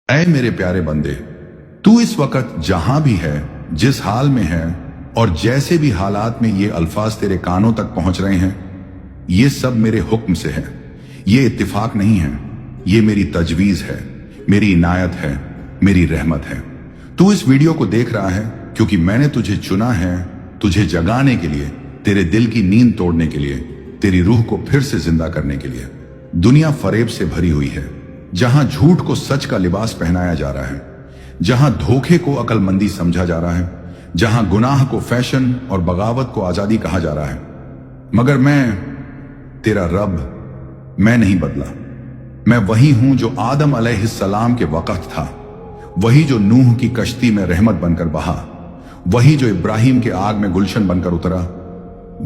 ऐ मेरे प्यारे बंदे, तू इस वक्त जहां भी है, जिस हाल में है और जैसे भी हालात में ये अल्फाज तेरे कानों तक पहुंच रहे हैं, ये सब मेरे हुक्म से है। ये इत्तिफाक नहीं है, ये मेरी तजवीज है, मेरी इनायत है, मेरी रहमत है। तू इस वीडियो को देख रहा है क्योंकि मैंने तुझे चुना है, तुझे जगाने के लिए, तेरे दिल की नींद तोड़ने के लिए, तेरी रूह को फिर से जिंदा करने के लिए। दुनिया फरेब से भरी हुई है, जहां झूठ को सच का लिबास पहनाया जा रहा है, जहां धोखे को अक्लमंदी समझा जा रहा है, जहां गुनाह को फैशन और बगावत को आजादी कहा जा रहा है। मगर मैं तेरा रब, मैं नहीं बदला। मैं वही हूं जो आदम अलैहिस्सलाम के वक्त था, वही जो नूह की कश्ती में रहमत बनकर बहा, वही जो इब्राहिम के आग में गुलशन बनकर उतरा,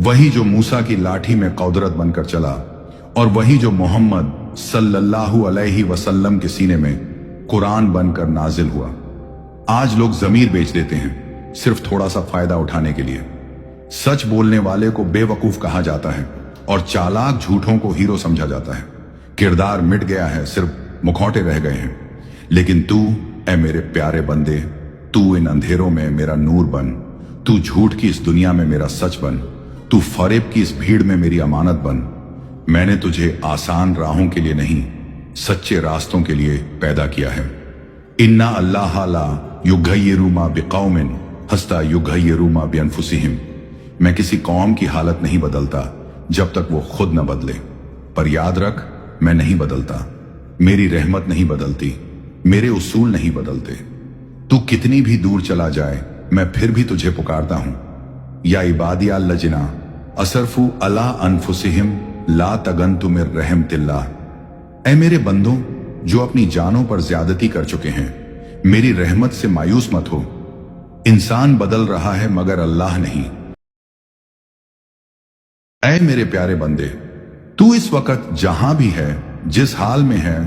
वही जो मूसा की लाठी में कौदरत बनकर चला, और वही जो मोहम्मद सल्लल्लाहु अलैहि वसल्लम के सीने में कुरान बनकर नाजिल हुआ। आज लोग जमीर बेच देते हैं सिर्फ थोड़ा सा फायदा उठाने के लिए। सच बोलने वाले को बेवकूफ कहा जाता है और चालाक झूठों को हीरो समझा जाता है। किरदार मिट गया है, सिर्फ मुखौटे रह गए हैं। लेकिन तू, ऐ मेरे प्यारे बंदे, तू इन अंधेरों में मेरा नूर बन, तू झूठ की इस दुनिया में मेरा सच बन, तू फरेब की इस भीड़ में मेरी अमानत बन। मैंने तुझे आसान राहों के लिए नहीं, सच्चे रास्तों के लिए पैदा किया है। इन्ना अल्लाह ला युगय्यिरु मा बिकौमिन हस्ता युगय्यिरु मा बिअनफुसिहिम। मैं किसी कौम की हालत नहीं बदलता जब तक वो खुद न बदले। पर याद रख, मैं नहीं बदलता, मेरी रहमत नहीं बदलती, मेरे उसूल नहीं बदलते। तू कितनी भी दूर चला जाए, मैं फिर भी तुझे पुकारता हूं। या इबादिया लजना असरफु अला अनफुसिहिम ला तगन्तु मिर रहमतिल्लाह। ऐ मेरे बंदों जो अपनी जानों पर ज्यादती कर चुके हैं, मेरी रहमत से मायूस मत हो। इंसान बदल रहा है मगर अल्लाह नहीं। ऐ मेरे प्यारे बंदे, तू इस वक्त जहां भी है, जिस हाल में है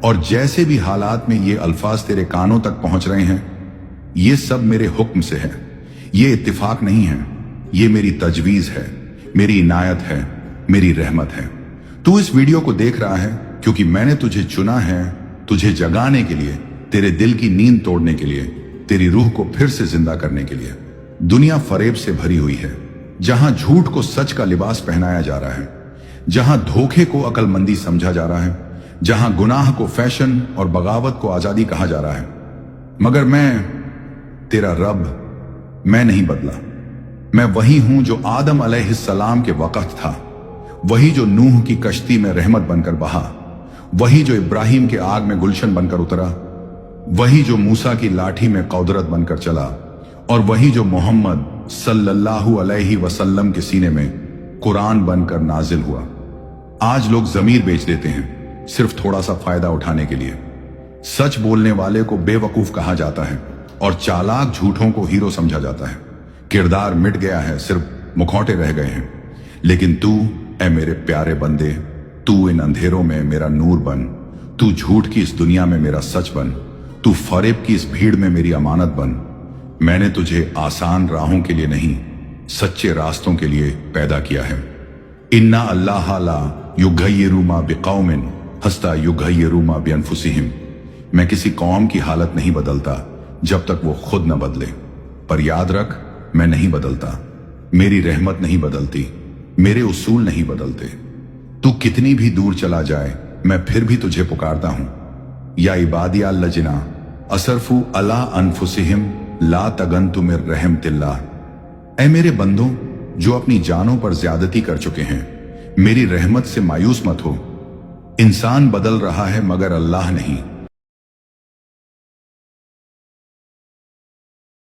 और जैसे भी हालात में ये अल्फाज तेरे कानों तक पहुंच रहे हैं, ये सब मेरे हुक्म से है। ये इत्तिफाक नहीं है, ये मेरी तजवीज है, मेरी इनायत है, मेरी रहमत है। तू इस वीडियो को देख रहा है क्योंकि मैंने तुझे चुना है, तुझे जगाने के लिए, तेरे दिल की नींद तोड़ने के लिए, तेरी रूह को फिर से जिंदा करने के लिए। दुनिया फरेब से भरी हुई है, जहां झूठ को सच का लिबास पहनाया जा रहा है, जहां धोखे को अक्लमंदी समझा जा रहा है, जहां गुनाह को फैशन और बगावत को आजादी कहा जा रहा है। मगर मैं तेरा रब, मैं नहीं बदला। मैं वही हूं जो आदम अलैहिस्सलाम के वक्त था, वही जो नूह की कश्ती में रहमत बनकर बहा, वही जो इब्राहिम के आग में गुलशन बनकर उतरा, वही जो मूसा की लाठी में कौदरत बनकर चला, और वही जो मोहम्मद सल्लल्लाहु अलैहि वसल्लम के सीने में कुरान बनकर नाजिल हुआ। आज लोग जमीर बेच देते हैं सिर्फ थोड़ा सा फायदा उठाने के लिए। सच बोलने वाले को बेवकूफ कहा जाता है और चालाक झूठों को हीरो समझा जाता है। किरदार मिट गया है, सिर्फ मुखौटे रह गए हैं। लेकिन तू, ऐ मेरे प्यारे बंदे, तू इन अंधेरों में मेरा नूर बन, तू झूठ की इस दुनिया में मेरा सच बन, तू फरेब की इस भीड़ में मेरी अमानत बन। मैंने तुझे आसान राहों के लिए नहीं, सच्चे रास्तों के लिए पैदा किया है। इन्ना अल्लाह ला युगय्यिरु मा बिकौमिन हस्ता युगय्यिरु मा बिअनफुसिहिम। मैं किसी कौम की हालत नहीं बदलता जब तक वो खुद न बदले। पर याद रख, मैं नहीं बदलता, मेरी रहमत नहीं बदलती, मेरे उसूल नहीं बदलते। तू कितनी भी दूर चला जाए, मैं फिर भी तुझे पुकारता हूं। या इबादिया लजना असरफु अला अनफुसिहिम ला तगन्तु मिर रहमतिल्लाह। ऐ मेरे बंदों जो अपनी जानों पर ज्यादती कर चुके हैं, मेरी रहमत से मायूस मत हो। इंसान बदल रहा है मगर अल्लाह नहीं।